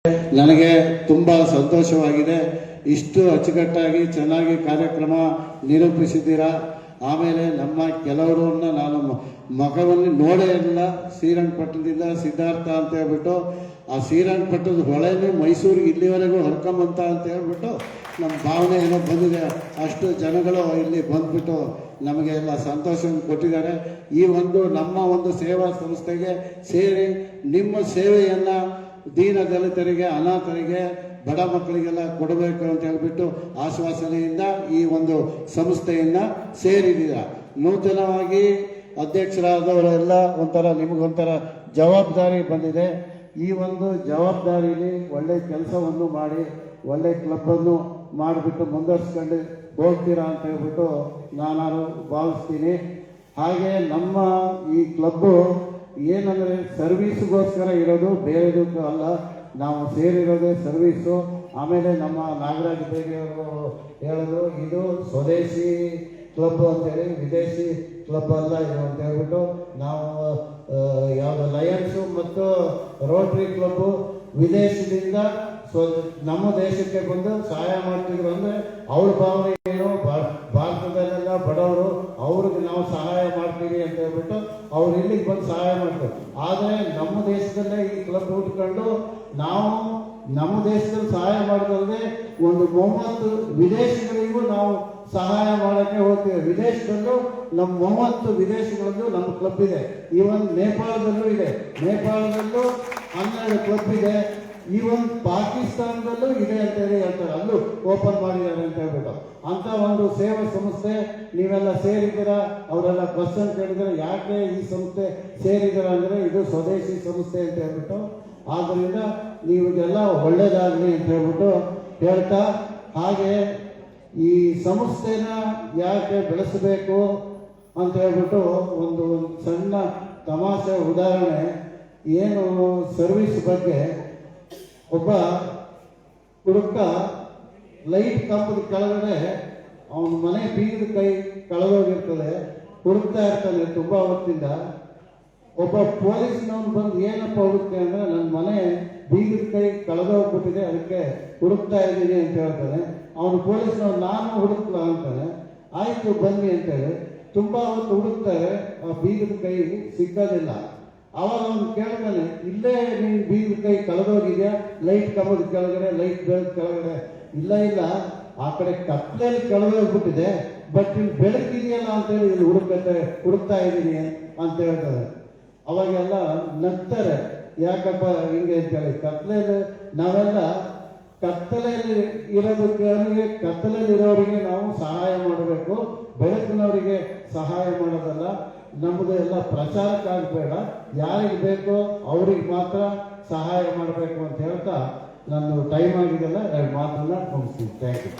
ನನಗೆ ತುಂಬಾ ಸಂತೋಷವಾಗಿದೆ. ಇಷ್ಟು ಅಚ್ಚುಕಟ್ಟಾಗಿ ಚೆನ್ನಾಗಿ ಕಾರ್ಯಕ್ರಮ ನಿರೂಪಿಸಿದ್ದೀರಾ. ಆಮೇಲೆ ನಮ್ಮ ಕೆಲವರನ್ನ ನಾನು ಮಗವನ್ನು ನೋಡೇ ಇಲ್ಲ. ಶ್ರೀರಂಗಪಟ್ಟಣದಿಂದ ಸಿದ್ಧಾರ್ಥ ಅಂತ ಹೇಳ್ಬಿಟ್ಟು ಆ ಶ್ರೀರಂಗಪಟ್ಟಣದ ಹೊಳೆನೇ ಮೈಸೂರಿಗೆ ಇಲ್ಲಿವರೆಗೂ ಹರ್ಕೊಂಬಂತ ಅಂತ ಹೇಳ್ಬಿಟ್ಟು ನಮ್ಮ ಭಾವನೆ ಏನೋ ಬಂದಿದೆ. ಅಷ್ಟು ಜನಗಳು ಇಲ್ಲಿ ಬಂದ್ಬಿಟ್ಟು ನಮಗೆ ಎಲ್ಲ ಸಂತೋಷವನ್ನು ಕೊಟ್ಟಿದ್ದಾರೆ. ಈ ನಮ್ಮ ಒಂದು ಸೇವಾ ಸಂಸ್ಥೆಗೆ ಸೇರಿ ನಿಮ್ಮ ಸೇವೆಯನ್ನು ದೀನ ದಲಿತರಿಗೆ, ಅನಾಥರಿಗೆ, ಬಡ ಮಕ್ಕಳಿಗೆಲ್ಲ ಕೊಡಬೇಕು ಅಂತ ಹೇಳ್ಬಿಟ್ಟು ಆಶ್ವಾಸನೆಯಿಂದ ಈ ಒಂದು ಸಂಸ್ಥೆಯನ್ನ ಸೇರಿದ್ದೀರ. ನೂತನವಾಗಿ ಅಧ್ಯಕ್ಷರಾದವರೆಲ್ಲ ನಿಮಗೊಂಥರ ಜವಾಬ್ದಾರಿ ಬಂದಿದೆ. ಈ ಒಂದು ಜವಾಬ್ದಾರಿಯಲ್ಲಿ ಒಳ್ಳೆ ಕೆಲಸವನ್ನು ಮಾಡಿ ಒಳ್ಳೆ ಕ್ಲಬ್ಬನ್ನು ಮಾಡಿಬಿಟ್ಟು ಮುಂದುವರಿಸ್ಕೊಂಡು ಹೋಗ್ತೀರಾ ಅಂತ ಹೇಳ್ಬಿಟ್ಟು ನಾನು ಭಾವಿಸ್ತೀನಿ. ಹಾಗೆ ನಮ್ಮ ಈ ಕ್ಲಬ್ಬು ಏನಂದರೆ ಸರ್ವೀಸ್ಗೋಸ್ಕರ ಇರೋದು, ಬೇರೆದಕ್ಕೂ ಅಲ್ಲ. ನಾವು ಸೇರಿರೋದೇ ಸರ್ವೀಸು. ಆಮೇಲೆ ನಮ್ಮ ನಾಗರಾಜ್ ಬೇರೆಯವರು ಹೇಳೋದು ಇದು ಸ್ವದೇಶಿ ಕ್ಲಬ್ ಅಂತೇಳಿ, ವಿದೇಶಿ ಕ್ಲಬ್ ಅಲ್ಲ ಇದು ಅಂತ ಹೇಳ್ಬಿಟ್ಟು ನಾವು ಯಾವುದು ಲಯನ್ಸು ಮತ್ತು ರೋಟ್ರಿ ಕ್ಲಬ್ಬು ವಿದೇಶದಿಂದ ನಮ್ಮ ದೇಶಕ್ಕೆ ಬಂದು ಸಹಾಯ ಮಾಡ್ತಿದ್ರು. ಅಂದರೆ ಅವ್ರ ಭಾವನೆ ಏನು, ಭಾರತದಲ್ಲೆಲ್ಲ ಬಡವರು, ಅವ್ರಿಗೆ ನಾವು ಸಹಾಯ ಮಾಡ್ತೀವಿ ಅಂತ ಹೇಳ್ಬಿಟ್ಟು ಅವ್ರು ಇಲ್ಲಿಗೆ ಬಂದು ಸಹಾಯ ಮಾಡ್ತಾರೆ. ಆದರೆ ನಮ್ಮ ದೇಶದಲ್ಲೇ ಈ ಕ್ಲಬ್ ಹುಟ್ಕೊಂಡು ನಾವು ನಮ್ಮ ದೇಶದಲ್ಲಿ ಸಹಾಯ ಮಾಡೋದಲ್ಲದೆ ಒಂದು 30 ವಿದೇಶಗಳಿಗೂ ನಾವು ಸಹಾಯ ಮಾಡೋಕ್ಕೆ ಹೋಗ್ತೀವಿ. ವಿದೇಶದಲ್ಲೂ ನಮ್ಮ 30 ವಿದೇಶಗಳಲ್ಲೂ ನಮ್ಮ ಕ್ಲಬ್ ಇದೆ. ಈವನ್ ನೇಪಾಳದಲ್ಲೂ ಇದೆ. ನೇಪಾಳದಲ್ಲೂ 12 ಕ್ಲಬ್ ಇದೆ. ಈವನ್ ಪಾಕಿಸ್ತಾನದಲ್ಲೂ ಇದೆ ಅಂತ ಹೇಳಿ ಹೇಳ್ತಾರೆ, ಅಲ್ಲೂ ಓಪನ್ ಮಾಡಿದ್ದಾರೆ ಅಂತ ಹೇಳ್ಬಿಟ್ಟು. ಅಂತ ಒಂದು ಸೇವಾ ಸಂಸ್ಥೆ ನೀವೆಲ್ಲ ಸೇರಿದ್ದೀರಾ. ಅವರೆಲ್ಲ ಕ್ವಶನ್ ಕೇಳಿದ್ರೆ ಯಾಕೆ ಈ ಸಂಸ್ಥೆ ಸೇರಿದ್ದೀರಾ ಅಂದರೆ ಇದು ಸ್ವದೇಶಿ ಸಂಸ್ಥೆ ಅಂತ ಹೇಳ್ಬಿಟ್ಟು. ಆದ್ದರಿಂದ ನೀವಿಗೆಲ್ಲ ಒಳ್ಳೇದಾಗಲಿ ಅಂತ ಹೇಳ್ಬಿಟ್ಟು ಹೇಳ್ತಾ, ಹಾಗೆ ಈ ಸಂಸ್ಥೆನ ಯಾಕೆ ಬೆಳೆಸಬೇಕು ಅಂತ ಹೇಳ್ಬಿಟ್ಟು ಒಂದು ಸಣ್ಣ ತಮಾಷೆ ಉದಾಹರಣೆ. ಏನು ಸರ್ವಿಸ್ ಬಗ್ಗೆ, ಒಬ್ಬ ಹುಡುಗ ಲೈಟ್ ಕಂಬದ ಕೆಳಗಡೆ ಅವನ ಮನೆ ಬೀಗದ ಕೈ ಕಳೆದೋಗಿರ್ತದೆ, ಹುಡುಕ್ತಾ ಇರ್ತಾನೆ ತುಂಬಾ ಹೊತ್ತಿಂದ. ಒಬ್ಬ ಪೊಲೀಸ್ನವನು ಬಂದು ಏನಪ್ಪ ಹುಡುಕ್ತೆ ಅಂದ್ರೆ ನನ್ನ ಮನೆ ಬೀಗದ ಕೈ ಕಳೆದೋಗ್ಬಿಟ್ಟಿದೆ, ಅದಕ್ಕೆ ಹುಡುಕ್ತಾ ಇದ್ದೀನಿ ಅಂತ ಹೇಳ್ತಾನೆ. ಅವನು ಪೊಲೀಸ್ನವ್ರು ನಾನು ಹುಡುಕ್ಲ ಅಂತಾನೆ. ಆಯ್ತು ಬನ್ನಿ ಅಂತೇಳಿ ತುಂಬಾ ಹೊತ್ತು ಹುಡುಕ್ತಾರೆ, ಆ ಬೀಗದ ಕೈ ಸಿಕ್ಕೋದಿಲ್ಲ. ಅವಾಗ ಅವನು ಕೇಳ್ತಾನೆ, ಇಲ್ಲೇ ನೀನು ಬೀಗದ ಕೈ ಕಳೆದೋಗಿದ್ಯಾ ಲೈಟ್ ಕಂಬದ ಕೆಳಗಡೆ, ಲೈಟ್ ಬೆಳದ ಕೆಳಗಡೆ? ಇಲ್ಲ ಆ ಕಡೆ ಕತ್ಲೆಯಲ್ಲಿ ಕಳೆದೋಗ್ಬಿಟ್ಟಿದೆ, ಬಟ್ ಇಲ್ಲಿ ಬೆಳಕಿದೆಯಲ್ಲ ಅಂತೇಳಿ ಇಲ್ಲಿ ಹುಡುಕ್ತಾ ಇದ್ದೀನಿ ಅಂತ ಹೇಳ್ತಾರೆ. ಅವಾಗೆಲ್ಲ ನಗ್ತಾರೆ, ಯಾಕಪ್ಪ ಹಿಂಗೆ ಅಂತೇಳಿ. ಕತ್ಲೆಯಲ್ಲಿ ನಾವೆಲ್ಲ ಕತ್ತಲೆಯಲ್ಲಿ ಇರೋದಕ್ಕೆ, ಕತ್ತಲೆಯಲ್ಲಿರೋರಿಗೆ ನಾವು ಸಹಾಯ ಮಾಡಬೇಕು, ಬೆಳಕಿನವರಿಗೆ ಸಹಾಯ ಮಾಡೋದಲ್ಲ. ನಮ್ಮದು ಎಲ್ಲ ಪ್ರಚಾರಕ್ಕಾಗಬೇಡ, ಯಾರಿಗೆ ಬೇಕೋ ಅವ್ರಿಗೆ ಮಾತ್ರ ಸಹಾಯ ಮಾಡಬೇಕು ಅಂತ ಹೇಳ್ತಾ, ನನ್ನ ಟೈಮ್ ಆಗಿದೆಲ್ಲ 2 ಮಾತನ್ನ ಮುಗಿಸ್ತೀನಿ. Thank you.